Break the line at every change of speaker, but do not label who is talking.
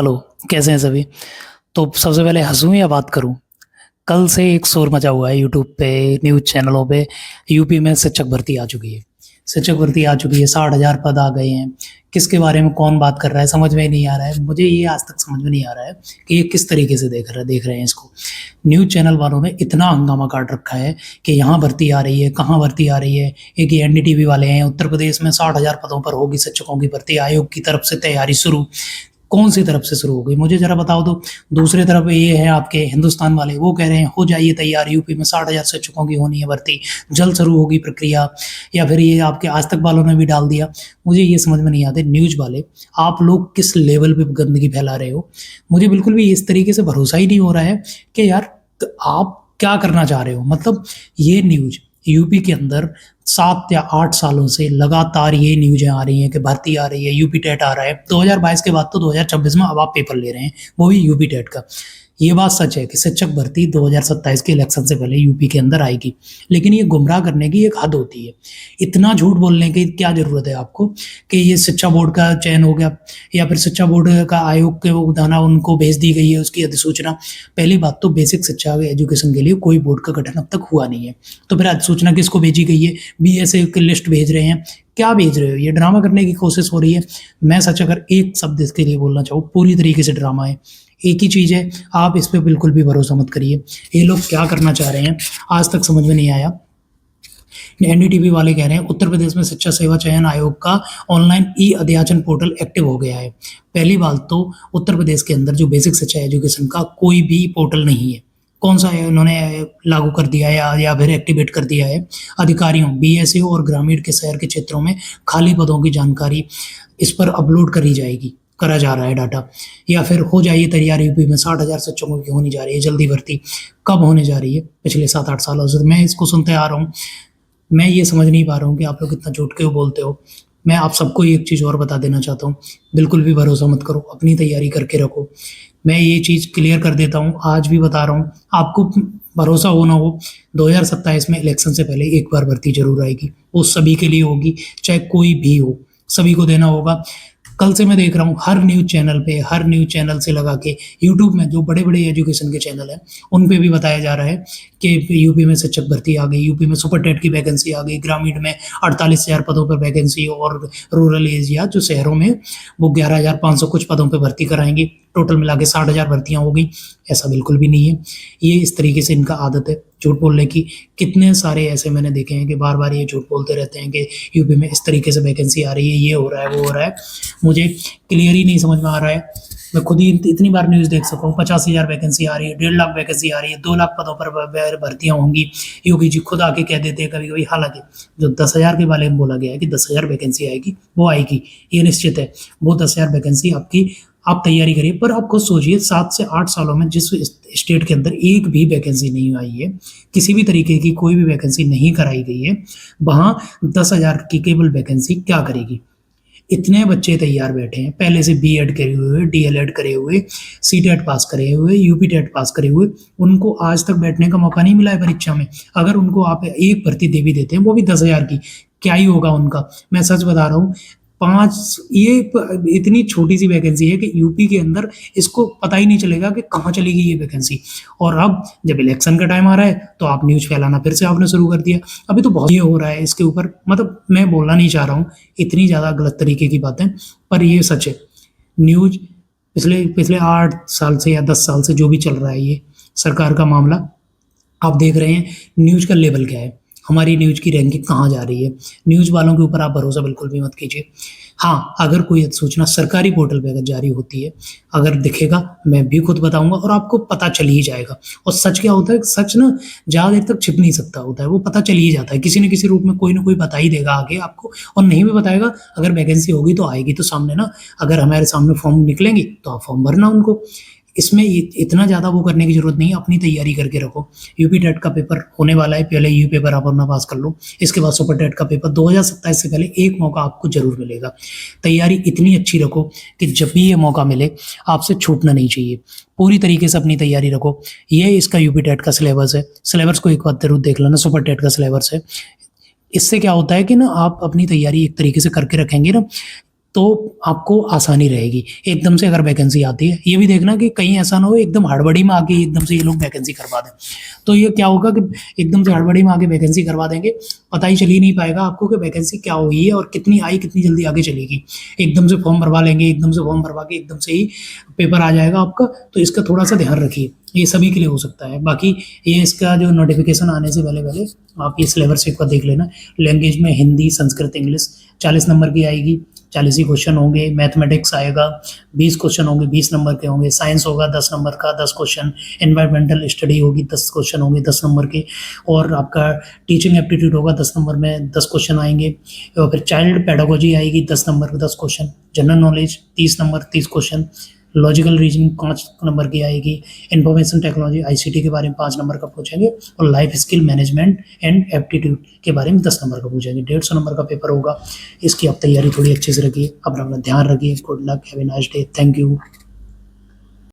Hello, कैसे हैं सभी? तो सबसे पहले हँसूँ या बात करूँ? कल से एक शोर मचा हुआ है यूट्यूब पे, न्यूज़ चैनलों पे, यूपी में शिक्षक भर्ती आ चुकी है। शिक्षक भर्ती आ चुकी है, 60,000 पद आ गए हैं। किसके बारे में कौन बात कर रहा है, समझ में ही नहीं आ रहा है। मुझे ये आज तक समझ में नहीं आ रहा है कि ये किस तरीके से देख रहे हैं इसको। न्यूज़ चैनल वालों ने इतना हंगामा काट रखा है कि यहाँ भर्ती आ रही है, कहाँ भर्ती आ रही है। एक ये एनडीटीवी वाले हैं, उत्तर प्रदेश में 60,000 पदों पर होगी शिक्षकों की भर्ती, आयोग की तरफ से तैयारी शुरू। कौन सी तरफ से शुरू हो गई मुझे जरा बताओ तो। दूसरी तरफ ये है आपके हिंदुस्तान वाले, वो कह रहे हैं हो जाइए तैयार, यूपी में 60,000 शिक्षकों की होनी है भर्ती, जल्द शुरू होगी प्रक्रिया। या फिर ये आपके आज तक वालों ने भी डाल दिया। मुझे ये समझ में नहीं आते न्यूज़ वाले, आप लोग किस लेवल पे गंदगी फैला रहे हो। मुझे बिल्कुल भी इस तरीके से भरोसा ही नहीं हो रहा है कि यार आप क्या करना चाह रहे हो। मतलब ये न्यूज़ यूपी के अंदर 7 या 8 सालों से लगातार ये न्यूज़ें आ रही हैं कि भर्ती आ रही है, यूपी टेट आ रहा है। 2022 के बाद तो 2026 में अब आप पेपर ले रहे हैं, वो भी यूपी टेट का। ये बात सच है कि शिक्षक भर्ती 2027 के इलेक्शन से पहले यूपी के अंदर आएगी, लेकिन ये गुमराह करने की एक हद होती है। इतना झूठ बोलने की क्या ज़रूरत है आपको कि ये शिक्षा बोर्ड का चयन हो गया या फिर शिक्षा बोर्ड का आयोग के वो दाना उनको भेज दी गई है उसकी अधिसूचना। पहली बात तो बेसिक शिक्षा एजुकेशन के लिए कोई बोर्ड का गठन अब तक हुआ नहीं है, तो फिर अधिसूचना किसको भेजी गई है? बीएसए की लिस्ट भेज रहे हैं, क्या भेज रहे हो? ये ड्रामा करने की कोशिश हो रही है। मैं सच अगर एक शब्द इसके लिए बोलना चाहूँ, पूरी तरीके से ड्रामा है। एक ही चीज़ है, आप इस पे बिल्कुल भी भरोसा मत करिए। ये लोग क्या करना चाह रहे हैं आज तक समझ में नहीं आया। एनडीटीवी वाले कह रहे हैं उत्तर प्रदेश में शिक्षा सेवा चयन आयोग का ऑनलाइन ई अध्याचन पोर्टल एक्टिव हो गया है। पहली बात तो उत्तर प्रदेश के अंदर जो बेसिक शिक्षा एजुकेशन का कोई भी पोर्टल नहीं है। कौन सा है उन्होंने लागू कर दिया है या फिर एक्टिवेट कर दिया है? अधिकारियों, बीएसए और ग्रामीण के शहर के क्षेत्रों में खाली पदों की जानकारी इस पर अपलोड करी जाएगी, करा जा रहा है डाटा। या फिर हो जाइए तैयार, यूपी में 60,000 शिक्षकों की होने जा रही है जल्दी भर्ती। कब होने जा रही है? पिछले 7-8 सालों से मैं इसको सुनते आ रहा हूँ। मैं ये समझ नहीं पा रहा हूँ कि आप लोग इतना झूठ क्यों बोलते हो। मैं आप सबको एक चीज़ और बता देना चाहता हूँ, बिल्कुल भी भरोसा मत करो, अपनी तैयारी करके रखो। मैं ये चीज़ क्लियर कर देता हूँ, आज भी बता रहा हूँ, आपको भरोसा हो ना हो, 2027 में इलेक्शन से पहले एक बार भर्ती जरूर आएगी। वो सभी के लिए होगी, चाहे कोई भी हो, सभी को देना होगा। कल से मैं देख रहा हूँ हर न्यूज़ चैनल से लगा के यूट्यूब में जो बड़े-बड़े एजुकेशन के चैनल हैं, उन पे भी बताया जा रहा है कि यूपी में शिक्षक भर्ती आ गई, यूपी में सुपर टेट की वैकेंसी आ गई, ग्रामीण में 48,000 पदों पर वैकेंसी और रूरल एरिया जो शहरों में वो 11,500 कुछ पदों पे भर्ती कराएँगे। टोटल मिला के 60,000 भर्तियाँ हो गई। ऐसा बिल्कुल भी नहीं है। ये इस तरीके से इनका आदत है झूठ बोलने की। कितने सारे ऐसे मैंने देखे हैं कि बार-बार ये झूठ बोलते रहते हैं कि यूपी में इस तरीके से वैकेंसी आ रही है, ये हो रहा है, वो हो रहा है। मुझे क्लियर ही नहीं समझ में आ रहा है। मैं खुद ही इतनी बार न्यूज़ देख सका हूँ, 50,000 वैकेंसी आ रही है, 1.5 लाख वैकेंसी आ रही है, 2 लाख पदों पर भर्तियाँ होंगी। योगी जी खुद आके कह देते हैं कभी-कभी, हालाँकि जो 10,000 के बारे में बोला गया है कि 10,000 वैकेंसी आएगी, वो आएगी, ये निश्चित है। वो 10,000 वैकेंसी आपकी, आप तैयारी करिए। पर आप खुद सोचिए 7 से 8 सालों में जिस स्टेट के अंदर एक भी वैकेंसी नहीं आई है, किसी भी तरीके की कोई भी वैकेंसी नहीं कराई गई है, वहाँ 10,000 की केवल वैकेंसी क्या करेगी? इतने बच्चे तैयार बैठे हैं, पहले से बीएड करे हुए, डीएलएड करे हुए, सीटेट पास करे हुए, यूपी टेट पास करे हुए, उनको आज तक बैठने का मौका नहीं मिला है परीक्षा में। अगर उनको आप एक भर्ती दे भी देते हैं, वो भी 10,000 की, क्या ही होगा उनका? मैं सच बता रहा हूँ, 5 ये इतनी छोटी-सी वैकेंसी है कि यूपी के अंदर इसको पता ही नहीं चलेगा कि कहाँ चली गई ये वैकेंसी। और अब जब इलेक्शन का टाइम आ रहा है, तो आप न्यूज़ फैलाना फिर से आपने शुरू कर दिया। अभी तो बहुत ये हो रहा है इसके ऊपर, मतलब मैं बोलना नहीं चाह रहा हूँ इतनी ज़्यादा गलत तरीके की बातें, पर ये सच है। न्यूज़ पिछले पिछले 8 साल से या 10 साल से जो भी चल रहा है ये सरकार का मामला, आप देख रहे हैं न्यूज़ का लेवल क्या है, हमारी न्यूज़ की रैंकिंग कहाँ जा रही है। न्यूज़ वालों के ऊपर आप भरोसा बिल्कुल भी मत कीजिए। हाँ, अगर कोई सूचना सरकारी पोर्टल पे अगर जारी होती है, अगर दिखेगा, मैं भी खुद बताऊँगा और आपको पता चल ही जाएगा। और सच क्या होता है, सच ना ज़्यादा देर तक छिप नहीं सकता होता है, वो पता चल ही जाता है। किसी न किसी रूप में कोई न कोई बता ही देगा आगे आपको, और नहीं भी बताएगा, अगर वैकेंसी होगी तो आएगी तो सामने ना, अगर हमारे सामने फॉर्म निकलेंगे तो आप फॉर्म भरना उनको। इसमें इतना ज़्यादा वो करने की ज़रूरत नहीं है, अपनी तैयारी करके रखो। यूपी टेट का पेपर होने वाला है, पहले यू पेपर आप अपना पास कर लो, इसके बाद सुपर टेट का पेपर 2027 से पहले एक मौका आपको ज़रूर मिलेगा। तैयारी इतनी अच्छी रखो कि जब भी ये मौका मिले आपसे छूटना नहीं चाहिए। पूरी तरीके से अपनी तैयारी रखो। ये इसका यूपी टेट का सिलेबस है, सिलेबस को एक बार ज़रूर देख लेना, सुपर टेट का सिलेबस है। इससे क्या होता है कि ना आप अपनी तैयारी एक तरीके से करके रखेंगे ना, तो आपको आसानी रहेगी। एकदम से अगर वैकेंसी आती है, ये भी देखना कि कहीं ऐसा ना हो एकदम हड़बड़ी में आके एकदम से ये लोग वैकेंसी करवा दें। तो ये क्या होगा कि एकदम से हड़बड़ी में आके वैकेंसी करवा देंगे, पता ही चल ही नहीं पाएगा आपको कि वैकेंसी क्या हुई है और कितनी आई, कितनी जल्दी आगे चलेगी। एकदम से फॉर्म भरवा लेंगे, एकदम से फॉर्म भरवा के एकदम से ही पेपर आ जाएगा आपका, तो इसका थोड़ा-सा ध्यान रखिए। ये सभी के लिए हो सकता है। बाकी ये इसका जो नोटिफ़िकेशन आने से पहले-पहले आप ये सिलेबस एक बार देख लेना। लैंग्वेज में हिंदी, संस्कृत, इंग्लिश 40 नंबर की आएगी, 40 ही क्वेश्चन होंगे। मैथमेटिक्स आएगा, 20 क्वेश्चन होंगे, 20 नंबर के होंगे। साइंस होगा 10 नंबर का, 10 क्वेश्चन। एनवायरमेंटल स्टडी होगी, 10 क्वेश्चन होंगे, 10 नंबर के। और आपका टीचिंग एप्टीट्यूड होगा 10 नंबर में, 10 क्वेश्चन आएंगे। और फिर चाइल्ड पेडागोजी आएगी 10 नंबर के, 10 question. General knowledge 30 number, 30 question. Logical reasoning 5 number की आएगी। इंफॉर्मेशन टेक्नोलॉजी आईसीटी के बारे में 5 नंबर का पूछेंगे। और life skill management and aptitude के बारे में 10 नंबर का पूछेंगे। 150 नंबर का पेपर होगा। इसकी आप तैयारी थोड़ी अच्छे से रखिए, अपना ध्यान रखिए। Good luck, have a nice day, thank you.